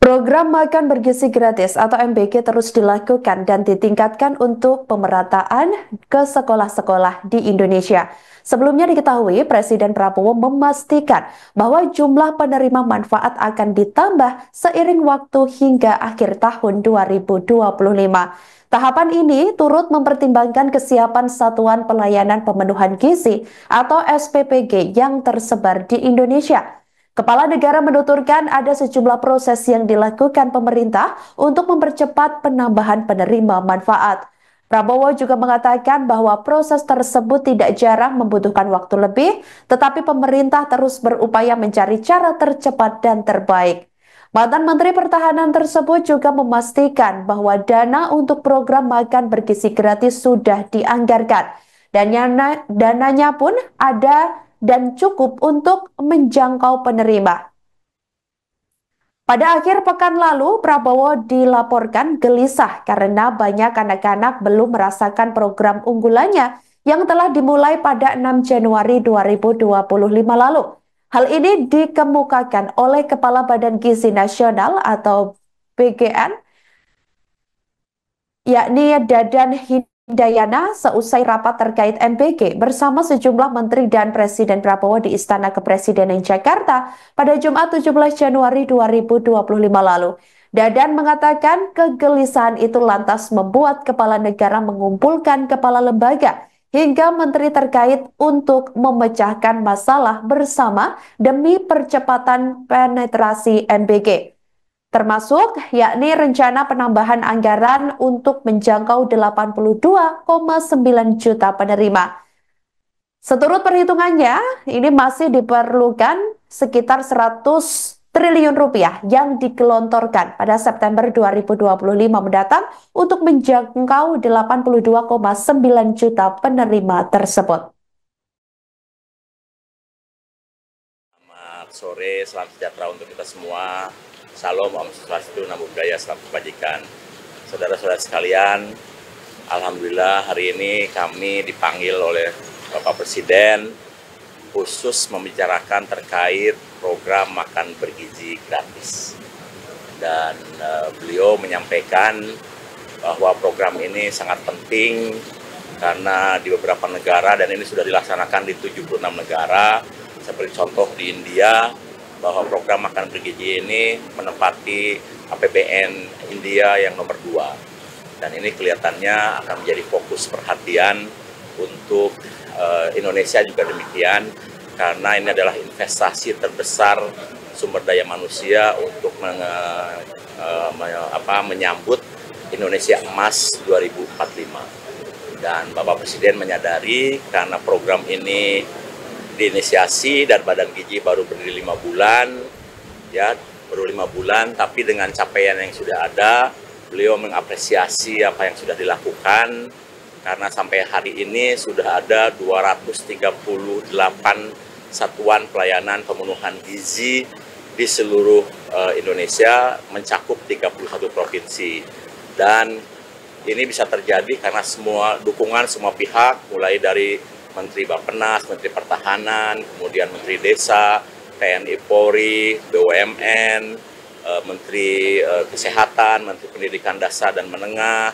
Program makan bergizi gratis atau MBG terus dilakukan dan ditingkatkan untuk pemerataan ke sekolah-sekolah di Indonesia. Sebelumnya diketahui Presiden Prabowo memastikan bahwa jumlah penerima manfaat akan ditambah seiring waktu hingga akhir tahun 2025. Tahapan ini turut mempertimbangkan kesiapan Satuan Pelayanan Pemenuhan Gizi atau SPPG yang tersebar di Indonesia. Kepala negara menuturkan ada sejumlah proses yang dilakukan pemerintah untuk mempercepat penambahan penerima manfaat. Prabowo juga mengatakan bahwa proses tersebut tidak jarang membutuhkan waktu lebih, tetapi pemerintah terus berupaya mencari cara tercepat dan terbaik. Mantan Menteri Pertahanan tersebut juga memastikan bahwa dana untuk program makan bergizi gratis sudah dianggarkan. Dan dananya pun ada dan cukup untuk menjangkau penerima. Pada akhir pekan lalu, Prabowo dilaporkan gelisah karena banyak anak-anak belum merasakan program unggulannya yang telah dimulai pada 6 Januari 2025 lalu. Hal ini dikemukakan oleh Kepala Badan Gizi Nasional atau BGN, yakni Dadan Hidayana seusai rapat terkait MBG bersama sejumlah menteri dan Presiden Prabowo di Istana Kepresidenan Jakarta pada Jumat 17 Januari 2025 lalu. Dadan mengatakan kegelisahan itu lantas membuat kepala negara mengumpulkan kepala lembaga hingga menteri terkait untuk memecahkan masalah bersama demi percepatan penetrasi MBG. Termasuk yakni rencana penambahan anggaran untuk menjangkau 82,9 juta penerima. Seturut perhitungannya, ini masih diperlukan sekitar 100 triliun rupiah yang digelontorkan pada September 2025 mendatang untuk menjangkau 82,9 juta penerima tersebut. Selamat sore, salam sejahtera untuk kita semua. Salam, Om Swastiastu, Namo Buddhaya, salam kebajikan. Saudara-saudara sekalian, alhamdulillah hari ini kami dipanggil oleh Bapak Presiden khusus membicarakan terkait program makan bergizi gratis. Dan beliau menyampaikan bahwa program ini sangat penting karena di beberapa negara, dan ini sudah dilaksanakan di 76 negara, seperti contoh di India, bahwa program makan bergizi ini menempati APBN India yang nomor 2. Dan ini kelihatannya akan menjadi fokus perhatian untuk Indonesia juga demikian, karena ini adalah investasi terbesar sumber daya manusia untuk menyambut Indonesia Emas 2045. Dan Bapak Presiden menyadari karena program ini diinisiasi dan Badan Gizi baru berdiri 5 bulan, ya baru 5 bulan, tapi dengan capaian yang sudah ada, beliau mengapresiasi apa yang sudah dilakukan, karena sampai hari ini sudah ada 238 satuan pelayanan pemenuhan gizi di seluruh Indonesia, mencakup 31 provinsi. Dan ini bisa terjadi karena semua dukungan semua pihak, mulai dari Menteri Bappenas, Menteri Pertahanan, kemudian Menteri Desa, TNI Polri, BUMN, Menteri Kesehatan, Menteri Pendidikan Dasar dan Menengah,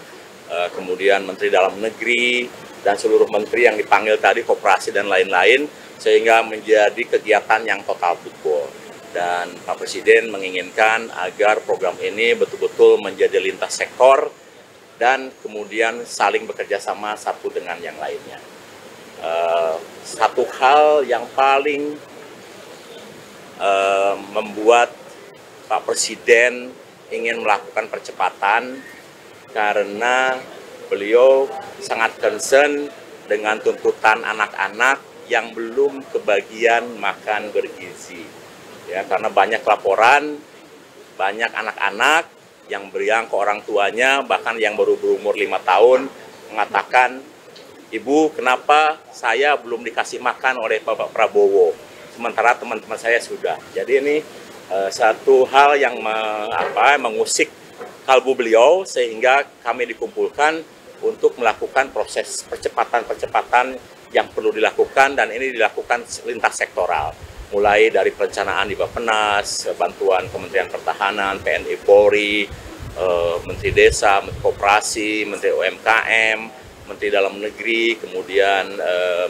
kemudian Menteri Dalam Negeri, dan seluruh menteri yang dipanggil tadi, koperasi dan lain-lain, sehingga menjadi kegiatan yang total football. Dan Pak Presiden menginginkan agar program ini betul-betul menjadi lintas sektor dan kemudian saling bekerja sama satu dengan yang lainnya. Satu hal yang paling membuat Pak Presiden ingin melakukan percepatan karena beliau sangat concern dengan tuntutan anak-anak yang belum kebagian makan bergizi. Ya, karena banyak laporan, banyak anak-anak yang beriang ke orang tuanya, bahkan yang baru berumur 5 tahun, mengatakan, "Ibu, kenapa saya belum dikasih makan oleh Bapak Prabowo, sementara teman-teman saya sudah." Jadi ini satu hal yang mengusik kalbu beliau, sehingga kami dikumpulkan untuk melakukan proses percepatan-percepatan yang perlu dilakukan, dan ini dilakukan lintas sektoral. mulai dari perencanaan di Bappenas, bantuan Kementerian Pertahanan, TNI Polri, Menteri Desa, Menteri Koperasi, Menteri UMKM, Menteri Dalam Negeri, kemudian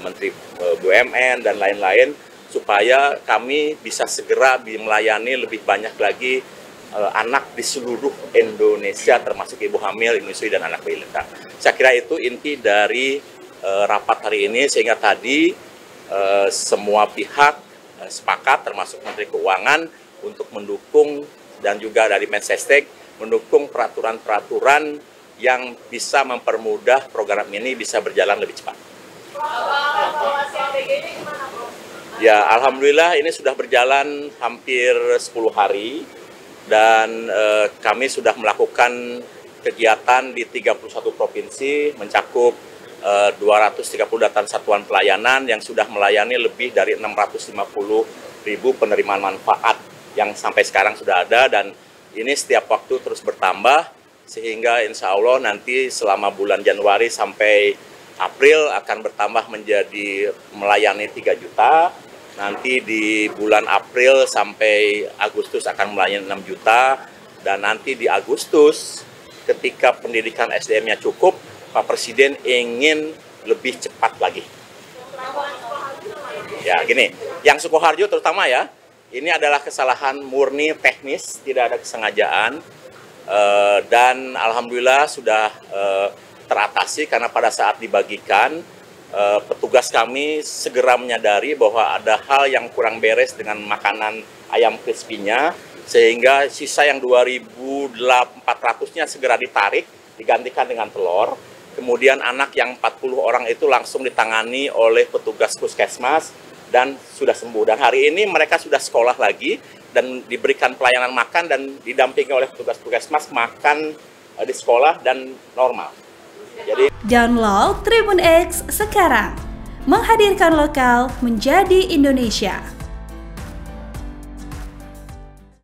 Menteri BUMN dan lain-lain, supaya kami bisa segera melayani lebih banyak lagi anak di seluruh Indonesia, termasuk ibu hamil, menyusui, dan anak balita. Saya kira itu inti dari rapat hari ini, sehingga tadi semua pihak sepakat, termasuk Menteri Keuangan, untuk mendukung, dan juga dari Mensesnek, mendukung peraturan-peraturan yang bisa mempermudah program ini bisa berjalan lebih cepat. Ya, alhamdulillah ini sudah berjalan hampir 10 hari. Dan kami sudah melakukan kegiatan di 31 provinsi, mencakup 238 satuan pelayanan yang sudah melayani lebih dari 650.000 penerimaan manfaat yang sampai sekarang sudah ada, dan ini setiap waktu terus bertambah, sehingga insya Allah nanti selama bulan Januari sampai April akan bertambah menjadi melayani 3 juta. Nanti di bulan April sampai Agustus akan melayani 6 juta, dan nanti di Agustus ketika pendidikan SDM-nya cukup, Pak Presiden ingin lebih cepat lagi. Ya gini, yang Sukoharjo terutama ya, ini adalah kesalahan murni teknis, tidak ada kesengajaan, dan alhamdulillah sudah teratasi karena pada saat dibagikan, petugas kami segera menyadari bahwa ada hal yang kurang beres dengan makanan ayam crispy-nya, sehingga sisa yang 2.400-nya segera ditarik, digantikan dengan telur. Kemudian anak yang 40 orang itu langsung ditangani oleh petugas puskesmas dan sudah sembuh. Dan hari ini mereka sudah sekolah lagi dan diberikan pelayanan makan dan didampingi oleh petugas puskesmas makan di sekolah dan normal. Jadi download Tribun X sekarang, menghadirkan lokal menjadi Indonesia.